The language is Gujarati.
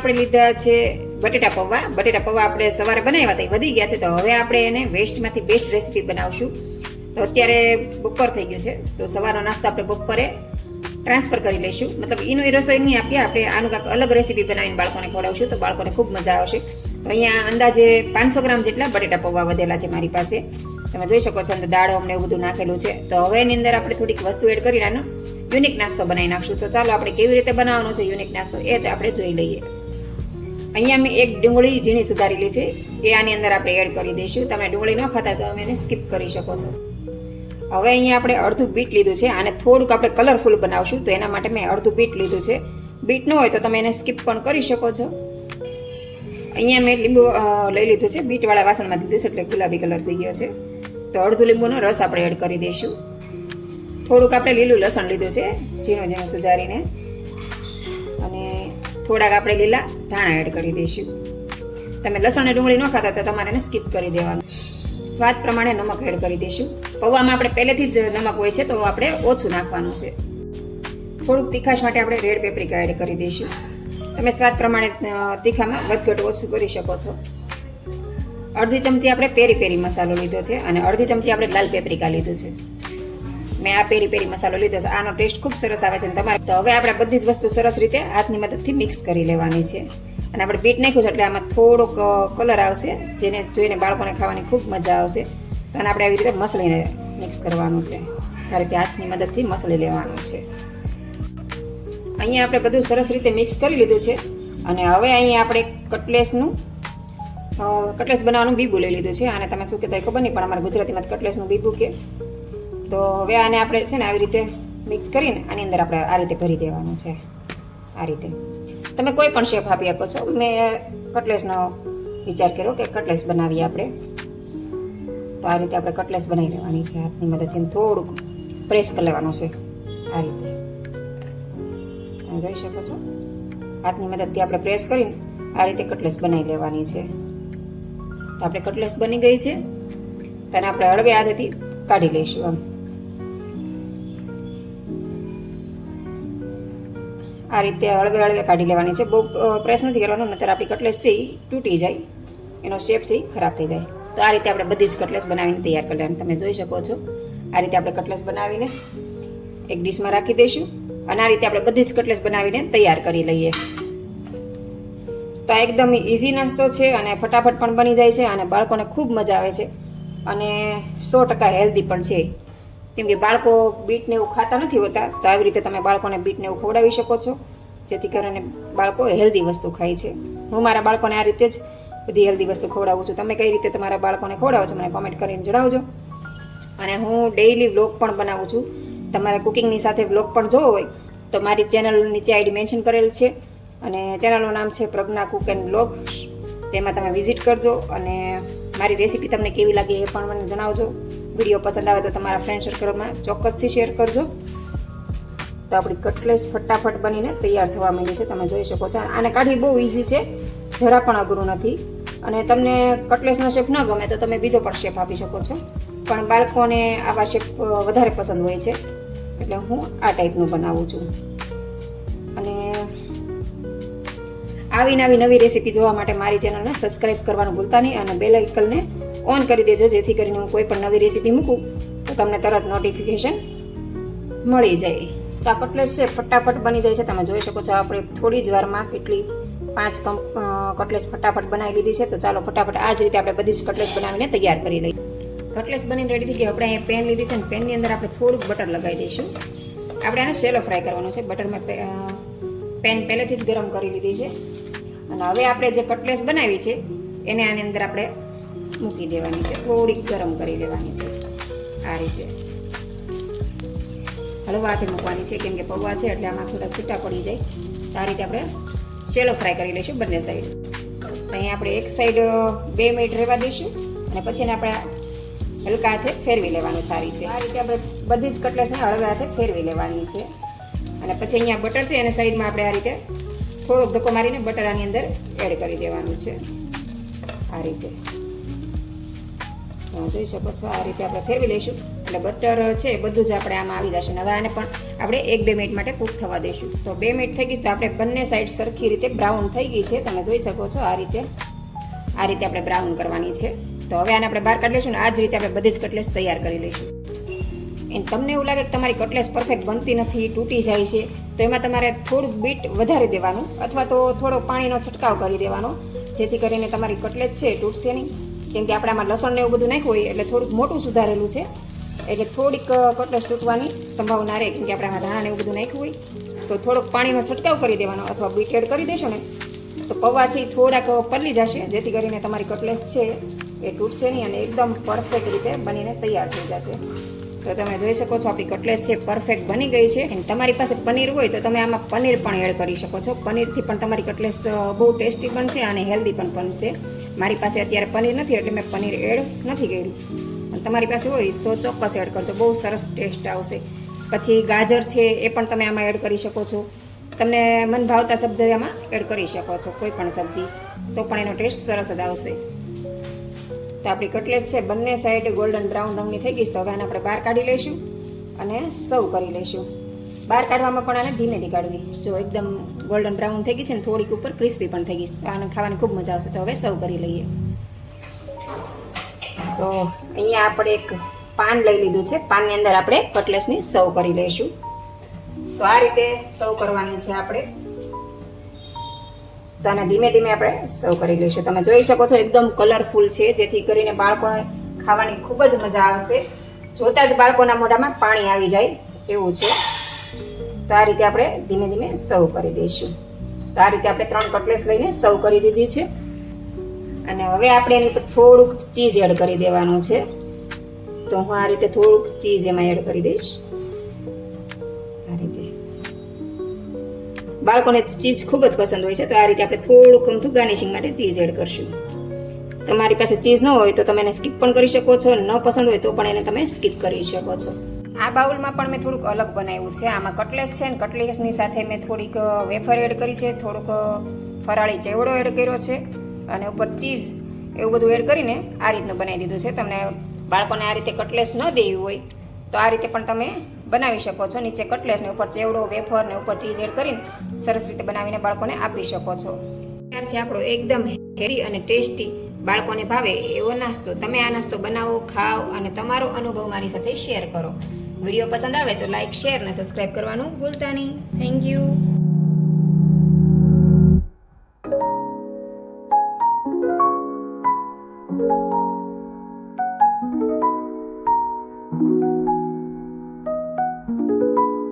આપણે લીધા છે બટેટા પૌવા આપણે સવારે બનાવ્યા હતા, વધી ગયા છે, તો હવે આપણે એને વેસ્ટમાંથી બેસ્ટ રેસીપી બનાવશું. તો અત્યારે બપોર થઈ ગયું છે, તો સવારનો નાસ્તો આપણે બપોરે ટ્રાન્સફર કરી લઈશું. મતલબ એનું એ રસોઈ નહીં આપીએ, આપણે આનું કાંઈક અલગ રેસીપી બનાવીને બાળકોને ખવડાવશું, તો બાળકોને ખૂબ મજા આવશે. તો અહીંયા અંદાજે 500 ગ્રામ જેટલા બટેટા પૌવા વધેલા છે મારી પાસે. તમે જોઈ શકો છો, અંદર દાળ અમને એવું બધું નાખેલું છે. તો હવે એની અંદર આપણે થોડીક વસ્તુ એડ કરીને આનો યુનિક નાસ્તો બનાવી નાખશું. તો ચાલો આપણે કેવી રીતે બનાવવાનો છે યુનિક નાસ્તો એ આપણે જોઈ લઈએ. અહીંયા મેં એક ડુંગળી ઝીણી સુધારેલી છે, એ આની અંદર આપણે એડ કરી દઈશું. તમે ડુંગળી ન ખાતા તો તમે એને સ્કીપ કરી શકો છો. હવે અહીંયા આપણે અડધું બીટ લીધું છે, આને થોડુંક આપણે કલરફુલ બનાવશું, તો એના માટે મેં અડધું બીટ લીધું છે. બીટ ન હોય તો તમે એને સ્કીપ પણ કરી શકો છો. અહીંયા મેં લીંબુ લઈ લીધું છે, બીટવાળા વાસણમાં દીધું છે, એટલે ગુલાબી કલર થઈ ગયો છે. તો અડધું લીંબુનો રસ આપણે એડ કરી દઈશું. થોડુંક આપણે લીલું લસણ લીધું છે, ઝીણું ઝીણું સુધારીને, અને થોડાક આપણે લીલા ધાણા એડ કરી દઈશું. તમે લસણ અને ડુંગળી ન ખાતા તો તમારે એને સ્કીપ કરી દેવાનું. સ્વાદ પ્રમાણે નમક એડ કરી દઈશું. પૌવામાં આપણે પહેલેથી જ નમક હોય છે, તો આપણે ઓછું નાખવાનું છે. થોડુંક તીખાશ માટે આપણે રેડ પેપ્રિકા એડ કરી દઈશું. તમે સ્વાદ પ્રમાણે તીખામાં વધઘટ ઓછું કરી શકો છો. અડધી ચમચી આપણે પેરી પેરી મસાલો લીધો છે, અને અડધી ચમચી આપણે લાલ પેપ્રિકા લીધું છે. મેં આ પેરી પેરી મસાલો લીધો છે, આનો ટેસ્ટ ખૂબ સરસ આવે છે. તમારે તો હવે આપણે બધી જ વસ્તુ સરસ રીતે હાથની મદદથી મિક્સ કરી લેવાની છે. અને આપણે બીટ નાખ્યું છે, એટલે આમાં થોડોક કલર આવશે, જેને જોઈને બાળકોને ખાવાની ખૂબ મજા આવશે. તો આને આપણે આવી રીતે મસળીને મિક્સ કરવાનું છે. આ રીતે હાથની મદદથી મસળી લેવાનું છે. અહીંયા આપણે બધું સરસ રીતે મિક્સ કરી લીધું છે. અને હવે અહીંયા આપણે કટલેસ બનાવવાનું બીબું લઈ લીધું છે. આને તમે શું કહેતા ખબર નહીં, પણ અમારા ગુજરાતીમાં કટલેસનું બીબું કે. તો હવે આને આપણે છે ને આવી રીતે મિક્સ કરીને આની અંદર આપણે આ રીતે ભરી દેવાનું છે. આ રીતે તમે કોઈ પણ શેપ આપી શકો છો. મેં કટલેસનો વિચાર કર્યો કે કટલેસ બનાવીએ આપણે. તો આ રીતે આપણે કટલેસ બનાવી લેવાની છે. હાથની મદદથી થોડુંક પ્રેસ કરી લેવાનું છે. આ રીતે તમે જોઈ શકો છો, હાથની મદદથી આપણે પ્રેસ કરીને આ રીતે કટલેસ બનાવી લેવાની છે. તો આપણે કટલેસ બની ગઈ છે, તેને આપણે હળવે હાથેથી કાઢી લઈશું. આ રીતે હળવે હળવે કાઢી લેવાની છે. બહુ પ્રેસ નથી કરવાનું, નહીતર આપણી કટલેસ છે એ તૂટી જાય, એનો શેપ છે એ ખરાબ થઈ જાય. તો આ રીતે આપણે બધી જ કટલેસ બનાવીને તૈયાર કરી લેવાની. તમે જોઈ શકો છો, આ રીતે આપણે કટલેસ બનાવીને એક ડીશમાં રાખી દઈશું. અને આ રીતે આપણે બધી જ કટલેસ બનાવીને તૈયાર કરી લઈએ. તો આ એકદમ ઇઝી નાસ્તો છે, અને ફટાફટ પણ બની જાય છે, અને બાળકોને ખૂબ મજા આવે છે, અને 100% હેલ્ધી પણ છે. કેમ કે બાળકો બીટને એવું ખાતા નથી હોતા, તો આવી રીતે તમે બાળકોને બીટને એવું ખવડાવી શકો છો, જેથી કરીને બાળકો હેલ્ધી વસ્તુ ખાય છે. હું મારા બાળકોને આ રીતે જ બધી હેલ્ધી વસ્તુ ખવડાવું છું. તમે કઈ રીતે તમારા બાળકોને ખવડાવો છો મને કોમેન્ટ કરીને જણાવજો. અને હું ડેઈલી વ્લોગ પણ બનાવું છું. તમારે કુકિંગની સાથે વ્લોગ પણ જોવો હોય તો મારી ચેનલ નીચે આઈડી મેન્શન કરેલ છે, અને ચેનલનું નામ છે પ્રજ્ઞા કુક એન્ડ વ્લોગ. તેમાં તમે વિઝિટ કરજો, અને મારી રેસીપી તમને કેવી લાગી એ પણ મને જણાવજો. વિડીયો પસંદ આવે તો તમારા ફ્રેન્ડ સર્કલમાં ચોક્કસથી શેર કરજો. તો આપણી કટલેસ ફટાફટ બનીને તૈયાર થવા માંડી છે. તમે જોઈ શકો છો, આને કાઢી બહુ ઇઝી છે, જરા પણ અઘરું નથી. અને તમને કટલેસનો શેપ ન ગમે તો તમે બીજો પણ શેપ આપી શકો છો, પણ બાળકોને આવા શેપ વધારે પસંદ હોય છે, એટલે હું આ ટાઈપનું બનાવું છું. અને આવી નવી રેસીપી જોવા માટે મારી ચેનલને સબસ્ક્રાઈબ કરવાનું ભૂલતા નહીં, અને બેલ આઇકનને ઓન કરી દેજો, જેથી કરીને હું કોઈ પણ નવી રેસીપી મૂકું તો તમને તરત નોટિફિકેશન મળી જાય. તો આ કટલેસ છે ફટાફટ બની જાય છે. તમે જોઈ શકો છો, આપણે થોડી જ વારમાં કેટલી 5 કટલેસ ફટાફટ બનાવી લીધી છે. તો ચાલો ફટાફટ આ જ રીતે આપણે બધી જ કટલેસ બનાવીને તૈયાર કરી લઈએ. કટલેસ બનીને રેડી થઈ ગઈ. આપણે અહીંયા પેન લીધી છે, ને પેનની અંદર આપણે થોડુંક બટર લગાવી દઈશું. આપણે આને શેલો ફ્રાય કરવાનું છે. બટરમાં પેન પહેલેથી જ ગરમ કરી લીધી છે. અને હવે આપણે જે કટલેસ બનાવી છે એને આની અંદર આપણે મૂકી દેવાની છે. થોડીક ગરમ કરી લેવાની છે. આ રીતે હળવાથી મૂકવાની છે, કેમ કે પૌવા છે એટલે આમાં થોડા છૂટા પડી જાય. તો આ રીતે આપણે શેલો ફ્રાય કરી લઈશું બંને સાઈડ. અહીંયા આપણે એક સાઈડ 2 મિનિટ રહેવા દઈશું, અને પછી એને આપણે હલકા હાથે ફેરવી લેવાનું છે. આ રીતે આપણે બધી જ કટલેસને હળવા હાથે ફેરવી લેવાની છે. અને પછી અહીંયા બટર છે એને સાઈડમાં આપણે આ રીતે થોડોક ધક્કો મારીને બટર આની અંદર એડ કરી દેવાનું છે. આ રીતે જોઈ શકો છો, આ રીતે આપણે ફેરવી લઈશું. એટલે બટર છે એ બધું જ આપણે આમાં આવી જશે. હવે આને પણ આપણે 1-2 મિનિટ માટે કૂક થવા દઈશું. તો 2 મિનિટ થઈ ગઈ તો આપણે બંને સાઈડ સરખી રીતે બ્રાઉન થઈ ગઈ છે. તમે જોઈ શકો છો આ રીતે આપણે બ્રાઉન કરવાની છે. તો હવે આને આપણે બહાર કાઢી લઈશું ને આ જ રીતે આપણે બધી જ કટલેસ તૈયાર કરી લઈશું. તમને એવું લાગે કે તમારી કટલેસ પરફેક્ટ બનતી નથી, તૂટી જાય છે, તો એમાં તમારે થોડુંક બીટ વધારી દેવાનું અથવા તો થોડો પાણીનો છંટકાવ કરી દેવાનો, જેથી કરીને તમારી કટલેસ છે એ તૂટશે નહીં. કેમ કે આપણે આમાં લસણ ને એવું બધું નાખ્યું હોય એટલે થોડુંક મોટું સુધારેલું છે, એટલે થોડીક કટલેસ તૂટવાની સંભાવના રહે. કેમ કે આપણે આમાં ધાણા ને એવું બધું નાખ્યું હોય તો થોડોક પાણીનો છંટકાવ કરી દેવાનો અથવા બીટ એડ કરી દેશો ને તો પૌવા છે થોડાક પલળી જશે, જેથી કરીને તમારી કટલેસ છે એ તૂટશે નહીં અને એકદમ પરફેક્ટ રીતે બનીને તૈયાર થઈ જશે. તો તમે જોઈ શકો છો આપણી કટલેસ છે પરફેક્ટ બની ગઈ છે. અને તમારી પાસે પનીર હોય તો તમે આમાં પનીર પણ એડ કરી શકો છો. પનીરથી પણ તમારી કટલેસ બહુ ટેસ્ટી બનશે અને હેલ્ધી પણ બનશે. મારી પાસે અત્યારે પનીર નથી એટલે મેં પનીર એડ નથી કર્યું, પણ તમારી પાસે હોય તો ચોક્કસ એડ કરજો, બહુ સરસ ટેસ્ટ આવશે. પછી ગાજર છે એ પણ તમે આમાં એડ કરી શકો છો. તમને મન ભાવતા સબ્જી આમાં એડ કરી શકો છો, કોઈ પણ સબ્જી, તો પણ એનો ટેસ્ટ સરસ જ આવશે. તો આપણી કટલેસ છે બંને સાઈડ ગોલ્ડન બ્રાઉન રંગની થઈ ગઈ. તો હવે આને આપણે બહાર કાઢી લઈશું અને સર્વ કરી લઈશું. બહાર કાઢવામાં પણ આને ધીમેથી કાઢવી. જો એકદમ ગોલ્ડન બ્રાઉન થઈ ગઈ છે ને થોડીક ઉપર ક્રિસ્પી પણ થઈ ગઈ છે, તો આને ખાવાની ખૂબ મજા આવશે. તો હવે સર્વ કરી લઈએ. તો અહીંયા આપણે એક પાન લઈ લીધું છે, પાનની અંદર આપણે કટલેસની સર્વ કરી લઈશું. તો આ રીતે સર્વ કરવાની છે આપણે. તો આને ધીમે ધીમે આપણે સર્વ કરી લઈશું. તમે જોઈ શકો છો એકદમ કલરફુલ છે, જેથી કરીને બાળકોને ખાવાની ખૂબ જ મજા આવશે. જોતા જ બાળકોના મોઢામાં પાણી આવી જાય એવું છે. તો આ રીતે આપણે ધીમે ધીમે સર્વ કરી દઈશું. તો આ રીતે આપણે 3 કટલેસ લઈને સર્વ કરી દીધી છે. અને હવે આપણે એની પર થોડુંક ચીઝ એડ કરી દેવાનું છે. તો હું આ રીતે થોડુંક ચીઝ એમાં એડ કરી દઈશ. આ રીતે બાળકોને ચીઝ ખૂબ જ પસંદ હોય છે, તો આ રીતે આપણે થોડુંક અમથું ગાર્નિશિંગ માટે ચીઝ એડ કરશું. તમારી પાસે ચીઝ ન હોય તો તમે એને સ્કીપ પણ કરી શકો છો, ન પસંદ હોય તો પણ એને તમે સ્કીપ કરી શકો છો. આ બાઉલમાં પણ મેં થોડુંક અલગ બનાવ્યું છે. આમાં કટલેસ છે ને કટલેસની સાથે મેં થોડીક વેફર એડ કરી છે, થોડુંક ફરાળી ચેવડો એડ કર્યો છે અને ઉપર ચીઝ એવું બધું એડ કરીને આ રીતનું બનાવી દીધું છે. તમને બાળકોને આ રીતે કટલેસ ન દેવી હોય તો આ રીતે પણ તમે બનાવી શકો છો. નીચે કટલેસ ને ઉપર ચેવડો, વેફર ને ઉપર ચીઝ એડ કરીને સરસ રીતે બનાવીને બાળકોને આપી શકો છો. ત્યાર છે આપણો એકદમ હેલ્ધી અને ટેસ્ટી બાળકોને ભાવે એવો નાસ્તો. તમે આ નાસ્તો બનાવો, ખાઓ અને તમારો અનુભવ મારી સાથે શેર કરો. વિડીયો પસંદ આવે તો લાઈક, શેર અને સબસ્ક્રાઈબ કરવાનું ભૂલતા નહીં. Thank you.